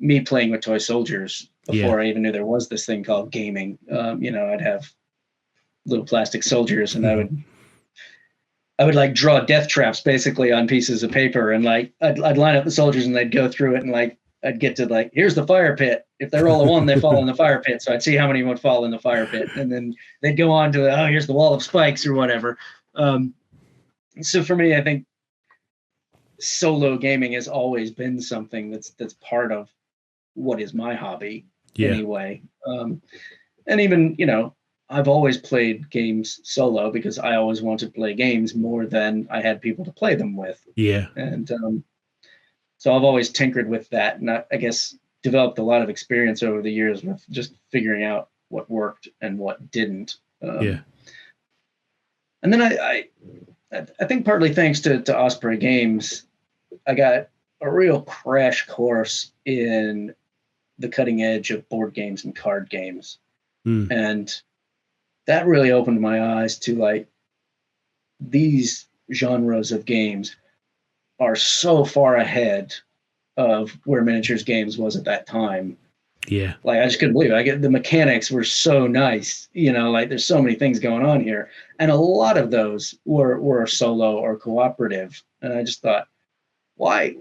me playing with toy soldiers before I even knew there was this thing called gaming. I'd have little plastic soldiers and I would like draw death traps basically on pieces of paper, and like I'd line up the soldiers and they'd go through it, and like I'd get to like, here's the fire pit. If they roll a 1, they fall in the fire pit. So I'd see how many would fall in the fire pit, and then they'd go on to here's the wall of spikes or whatever. So for me, I think solo gaming has always been something that's part of what is my hobby anyway. And even I've always played games solo because I always wanted to play games more than I had people to play them with. Yeah. And so I've always tinkered with that, and I guess developed a lot of experience over the years with just figuring out what worked and what didn't. And then I think partly thanks to Osprey Games, I got a real crash course in the cutting edge of board games and card games. And that really opened my eyes to like these genres of games are so far ahead of where miniatures games was at that time. Yeah. Like I just couldn't believe it. The mechanics were so nice, like there's so many things going on here. And a lot of those were solo or cooperative. And I just thought, why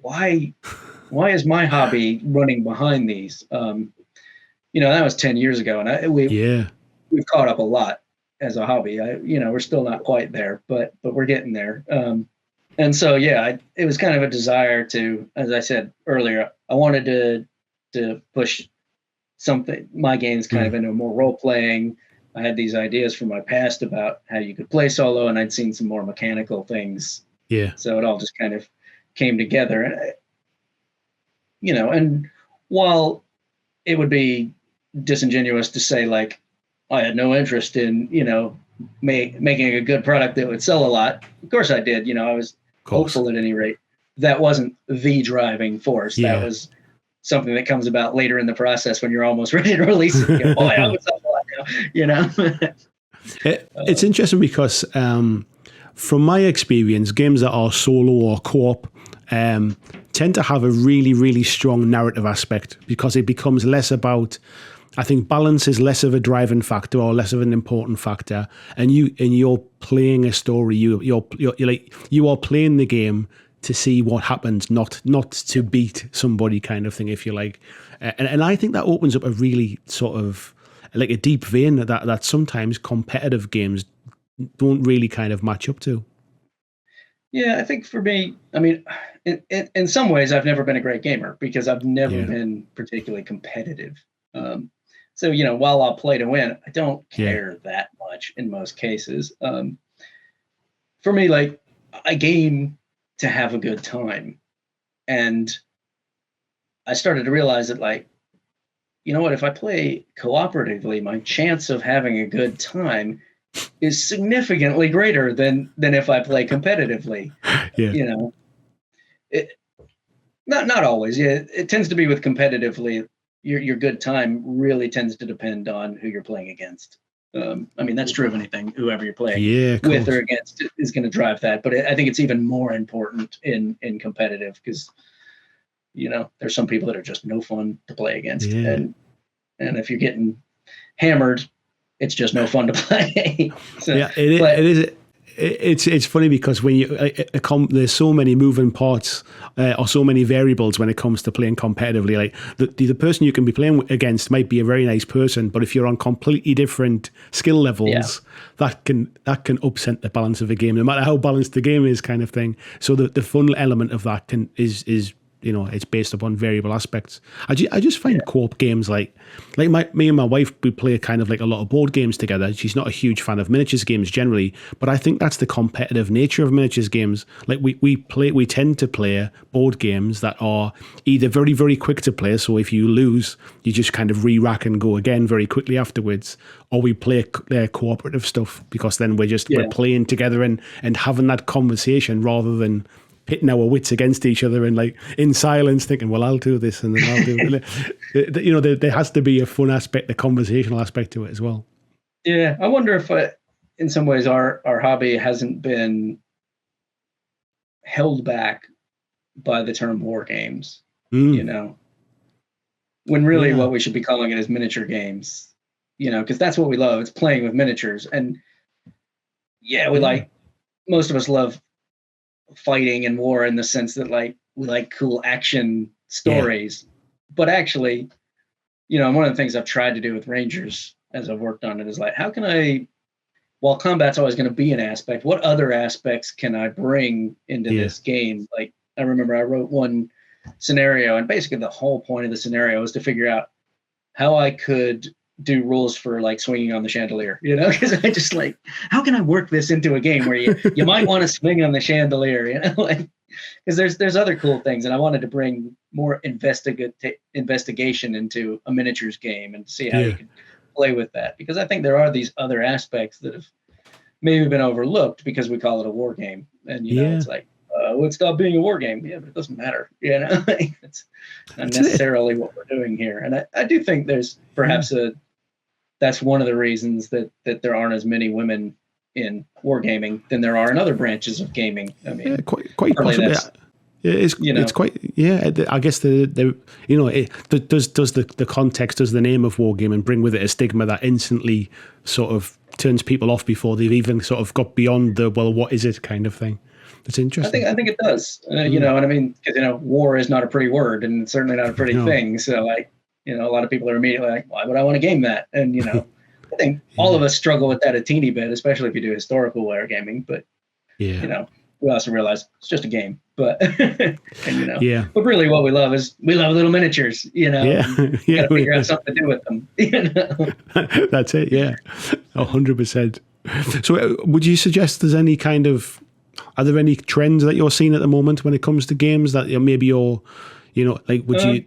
is my hobby running behind these? That was 10 years ago, and we've caught up a lot as a hobby. We're still not quite there, but we're getting there. And so, it was kind of a desire to, as I said earlier, I wanted to push my games kind of into more role playing. I had these ideas from my past about how you could play solo, and I'd seen some more mechanical things. Yeah. So it all just kind of came together. And while it would be disingenuous to say like I had no interest in making a good product that would sell a lot, of course I did. I was hopeful at any rate. That wasn't the driving force. That was something that comes about later in the process when you're almost ready to release it. Boy, I would sell a lot now. It's interesting because from my experience, games that are solo or co-op tend to have a really, really strong narrative aspect because it becomes less about, I think balance is less of a driving factor or less of an important factor. And you're playing a story. You are playing the game to see what happens, not to beat somebody, kind of thing, if you like. And I think that opens up a really sort of like a deep vein that sometimes competitive games don't really kind of match up to. Yeah, I think for me, I mean, in some ways, I've never been a great gamer because I've never been particularly competitive. So, while I'll play to win, I don't care that much in most cases. For me, like, I game to have a good time. And I started to realize that, like, you know what, if I play cooperatively, my chance of having a good time is significantly greater than if I play competitively. Not always. Yeah, it tends to be with competitively. Your good time really tends to depend on who you're playing against. I mean, that's true of anything. Whoever you're playing with or against is going to drive that. But I think it's even more important in competitive because, there's some people that are just no fun to play against. And if you're getting hammered, it's just no fun to play. So, Yeah, it is. It's funny because when you there's so many moving parts or so many variables when it comes to playing competitively. Like the person you can be playing against might be a very nice person, but if you're on completely different skill levels, that can upset the balance of the game, no matter how balanced the game is, kind of thing. So the fun element of that is it's based upon variable aspects. I just find co-op games like me and my wife, we play kind of like a lot of board games together. She's not a huge fan of miniatures games generally, but I think that's the competitive nature of miniatures games. Like we tend to play board games that are either very, very quick to play, so if you lose, you just kind of re-rack and go again very quickly afterwards, or we play cooperative stuff because then we're playing together and having that conversation rather than pitting our wits against each other and like in silence thinking, well, I'll do this and then I'll do it. There has to be a fun aspect, the conversational aspect to it as well. Yeah, I wonder if in some ways our hobby hasn't been held back by the term war games, when really what we should be calling it is miniature games, because that's what we love. It's playing with miniatures. And we like, most of us love fighting and war in the sense that like we like cool action stories, but actually, one of the things I've tried to do with Rangers as I've worked on it is like, how can I, while combat's always going to be an aspect, what other aspects can I bring into this game? Like I remember I wrote one scenario, and basically the whole point of the scenario was to figure out how I could do rules for like swinging on the chandelier, because I just like, how can I work this into a game where you might want to swing on the chandelier, like, because there's other cool things, and I wanted to bring more investigation into a miniatures game and see how you could play with that, because I think there are these other aspects that have maybe been overlooked because we call it a war game, and it's like, it's stop being a war game, but it doesn't matter, it's not necessarily what we're doing here. And I do think there's perhaps that's one of the reasons that there aren't as many women in wargaming than there are in other branches of gaming. I mean, quite possibly. It's quite, I guess does the context, does the name of wargaming bring with it a stigma that instantly sort of turns people off before they've even sort of got beyond the, well, what is it kind of thing? It's interesting. I think it does, and I mean, because war is not a pretty word, and it's certainly not a pretty thing. So like, a lot of people are immediately like, why would I want to game that? And I think all of us struggle with that a teeny bit, especially if you do historical wargaming. But we also realize it's just a game. But but really, what we love is little miniatures. You gotta figure out something to do with them. That's it. 100%. So, would you suggest there's any kind of, are there any trends that you're seeing at the moment when it comes to games that maybe you're, like, would you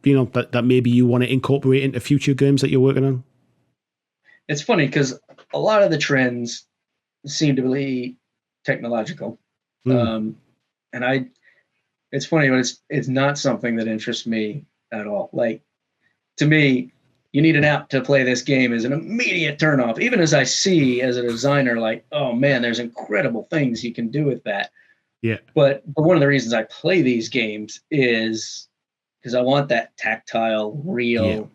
that maybe you want to incorporate into future games that you're working on? It's funny because a lot of the trends seem to be technological. And it's funny, but it's not something that interests me at all. Like, to me, you need an app to play this game is an immediate turnoff. Even as I see as a designer, like, oh man, there's incredible things you can do with that. Yeah. But one of the reasons I play these games is because I want that tactile, real,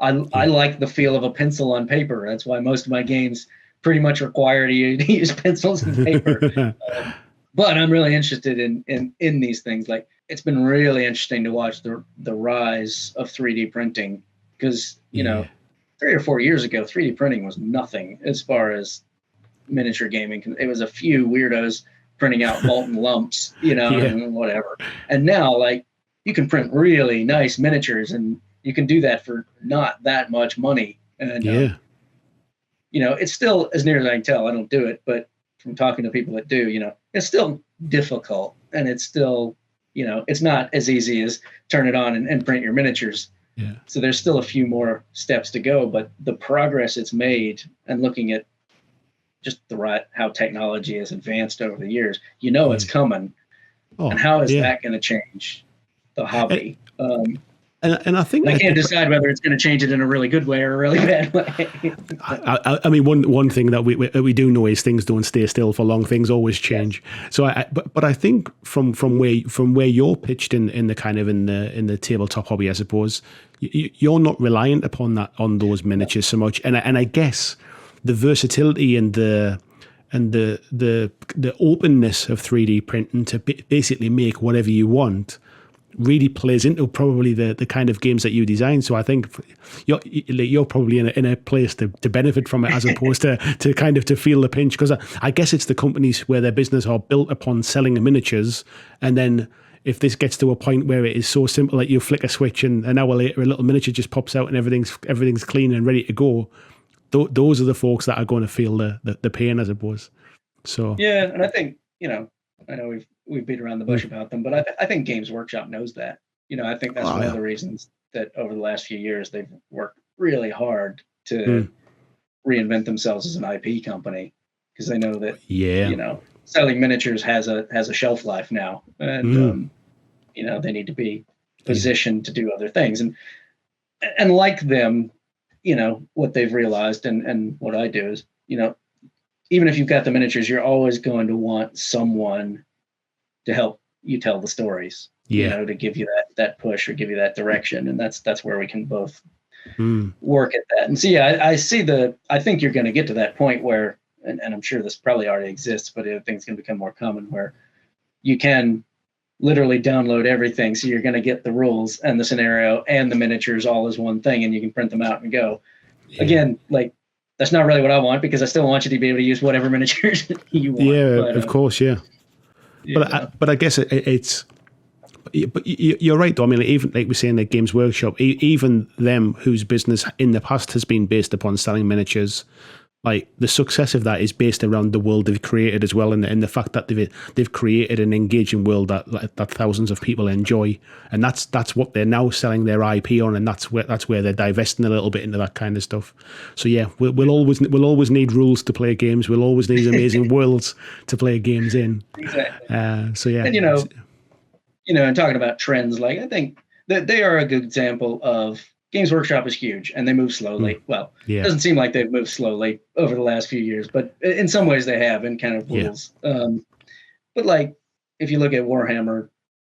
I like the feel of a pencil on paper. That's why most of my games pretty much require to use pencils and paper. But I'm really interested in these things. Like, it's been really interesting to watch the rise of 3D printing, because 3 or 4 years ago, 3D printing was nothing as far as miniature gaming. It was a few weirdos printing out molten lumps, and whatever. And now, like, you can print really nice miniatures, and you can do that for not that much money. And it's still, as near as I can tell, I don't do it, but from talking to people that do, it's still difficult, and it's still, it's not as easy as turn it on and print your miniatures. Yeah. So there's still a few more steps to go, but the progress it's made, and looking at just how technology has advanced over the years, it's coming. And how is that going to change the hobby? And I think And I can't decide whether it's going to change it in a really good way or a really bad way. I mean, one thing that we do know is things don't stay still for long. Things always change. Yes. So, but I think from where you're pitched in the kind of in the tabletop hobby, I suppose you're not reliant upon those miniatures so much. And I guess the versatility and the openness of 3D printing to basically make whatever you want really plays into probably the kind of games that you design. So I think you're probably in a place to benefit from it, as opposed to kind of to feel the pinch, because I guess it's the companies where their business are built upon selling the miniatures, and then if this gets to a point where it is so simple that you flick a switch and an hour later a little miniature just pops out and everything's clean and ready to go, those are the folks that are going to feel the pain, I suppose. So yeah, and I think, I know we've beat around the bush about them, but I think Games Workshop knows that. I think that's one of the reasons that over the last few years they've worked really hard to reinvent themselves as an IP company, because they know that selling miniatures has a shelf life now, and they need to be positioned to do other things, and like them, what they've realized, and what I do is, even if you've got the miniatures, you're always going to want someone to help you tell the stories, to give you that push or give you that direction. And that's where we can both work at that. And so, I think you're going to get to that point where, and I'm sure this probably already exists, but I think it's going to become more common, where you can literally download everything. So you're going to get the rules and the scenario and the miniatures all as one thing, and you can print them out and go. Again, like, that's not really what I want, because I still want you to be able to use whatever miniatures you want. Yeah, but, of course, yeah. But I guess it's. But you're right, though. I mean, even like we're saying, the Games Workshop, even them whose business in the past has been based upon selling miniatures, like the success of that is based around the world they've created as well, and the fact that they've created an engaging world that thousands of people enjoy, and that's what they're now selling their IP on, and that's where they're divesting a little bit into that kind of stuff. So yeah, we'll always need rules to play games. We'll always need amazing worlds to play games in. Exactly. So yeah, and and talking about trends, like, I think that they are a good example of. Games Workshop is huge, and they move slowly. Well, it doesn't seem like they've moved slowly over the last few years, but in some ways they have, in kind of rules. But like, if you look at Warhammer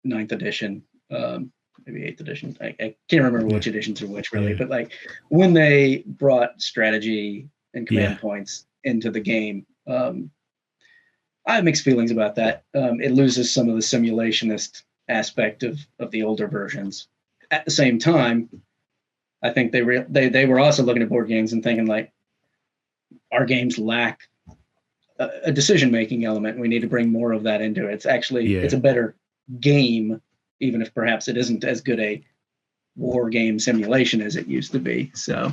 9th edition, maybe 8th edition, I can't remember which editions are which, really, but like, when they brought strategy and command points into the game, I have mixed feelings about that. It loses some of the simulationist aspect of the older versions. At the same time, I think they were also looking at board games and thinking, like, our games lack a decision-making element. We need to bring more of that into it. It's actually it's a better game, even if perhaps it isn't as good a war game simulation as it used to be. So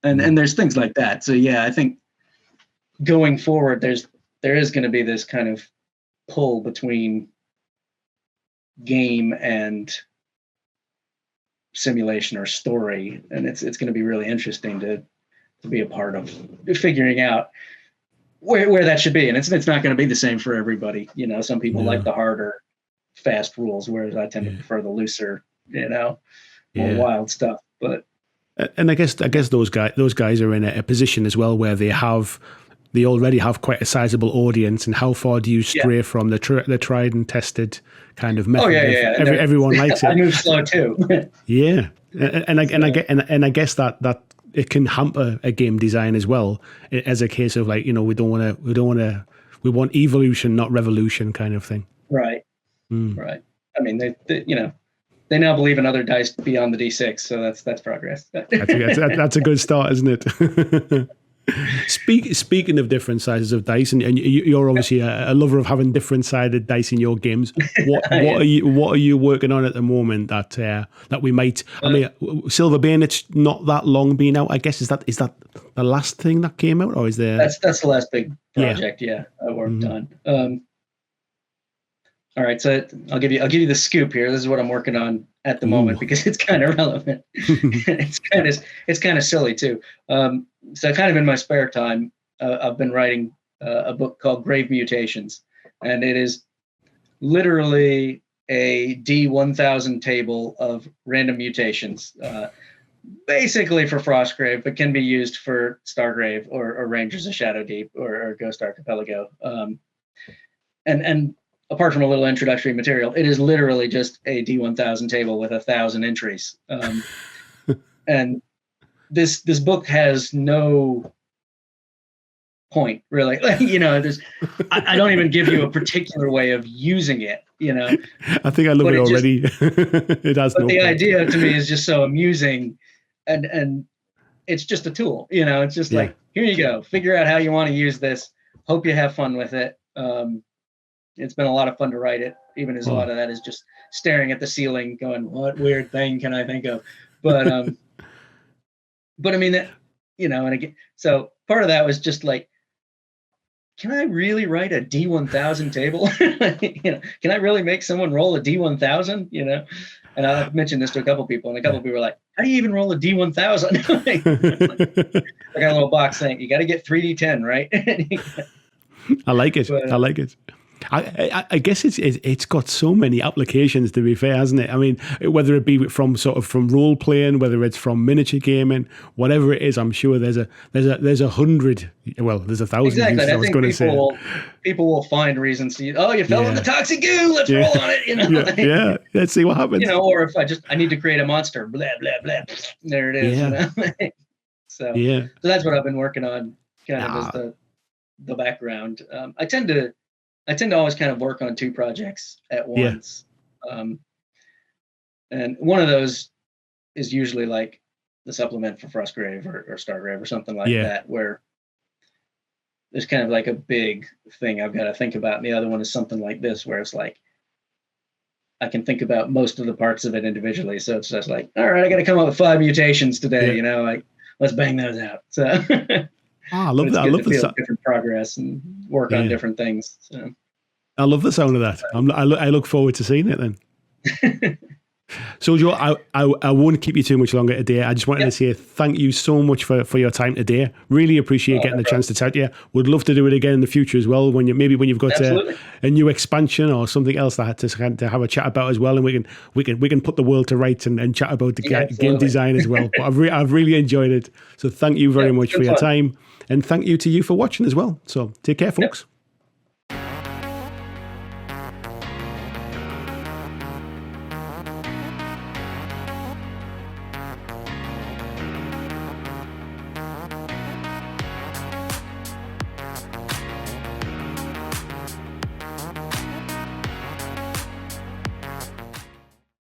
and there's things like that. So I think going forward, there is going to be this kind of pull between game and simulation or story, and it's going to be really interesting to be a part of figuring out where that should be. And it's not going to be the same for everybody. Some people like the harder, fast rules, whereas I tend to prefer the looser, more wild stuff. But and I guess those guys are in a position as well where they already have quite a sizable audience. And how far do you stray from the tried and tested kind of method? Everyone likes it. I move slow too. and I guess that it can hamper a game design as well, as a case of, like, we want evolution, not revolution, kind of thing. Right. Right. I mean, they now believe in other dice beyond the D6, so that's progress. That's a good start, isn't it? Speaking of different sizes of dice, and you're obviously a lover of having different sided dice in your games. What are you working on at the moment that we might? I mean, Silver Bayonet's not that long been out. I guess is that the last thing that came out, or is there? That's the last big project. I worked on. All right, so I'll give you the scoop here. This is what I'm working on at the moment, because it's kind of relevant. it's kind of silly too. So kind of in my spare time, I've been writing a book called Grave Mutations, and it is literally a D1000 table of random mutations, basically for Frostgrave, but can be used for Stargrave or Rangers of Shadow Deep or Ghost Archipelago. And apart from a little introductory material, it is literally just a D1000 table with 1,000 entries. And this book has no point, really. There's I don't even give you a particular way of using it. I think I love it already. It has no the point. idea to me is just so amusing, and it's just a tool. It's just like, here you go, figure out how you want to use this. Hope you have fun with it. It's been a lot of fun to write it, even as a lot of that is just staring at the ceiling going, what weird thing can I think of? But I mean, and again, so part of that was just like, can I really write a D1000 table? Can I really make someone roll a D1000? And I mentioned this to a couple people, and a couple people were like, how do you even roll a D1000? I got a little box saying, you got to get 3D10, right? I like it. I like it. I guess it's got so many applications, to be fair, hasn't it? I mean, whether it be from role playing, whether it's from miniature gaming, whatever it is, I'm sure there's 100. Well, there's 1,000. Exactly. I was going to say. People will find reasons to use. Oh, you fell in the toxic goo. Let's roll on it. Yeah. Let's see what happens. Or if I need to create a monster. Blah blah blah. There it is. So that's what I've been working on, kind of as the background. I tend to always kind of work on two projects at once. And one of those is usually like the supplement for Frostgrave or Stargrave or something like that, where there's kind of like a big thing I've got to think about. And the other one is something like this, where it's like, I can think about most of the parts of it individually. So it's just like, all right, I got to come up with 5 mutations today, like, let's bang those out. So I love that. I love the different progress and work on different things. So I love the sound of that. I look forward to seeing it then. So Joe, I won't keep you too much longer today. I just wanted to say thank you so much for your time today. Really appreciate getting the chance to chat to you. Would love to do it again in the future as well, when you've got a new expansion or something else that to have a chat about as well, and we can put the world to rights and chat about the game design as well. But I've really enjoyed it. So thank you very much for your time, and thank you to you for watching as well. So take care, folks.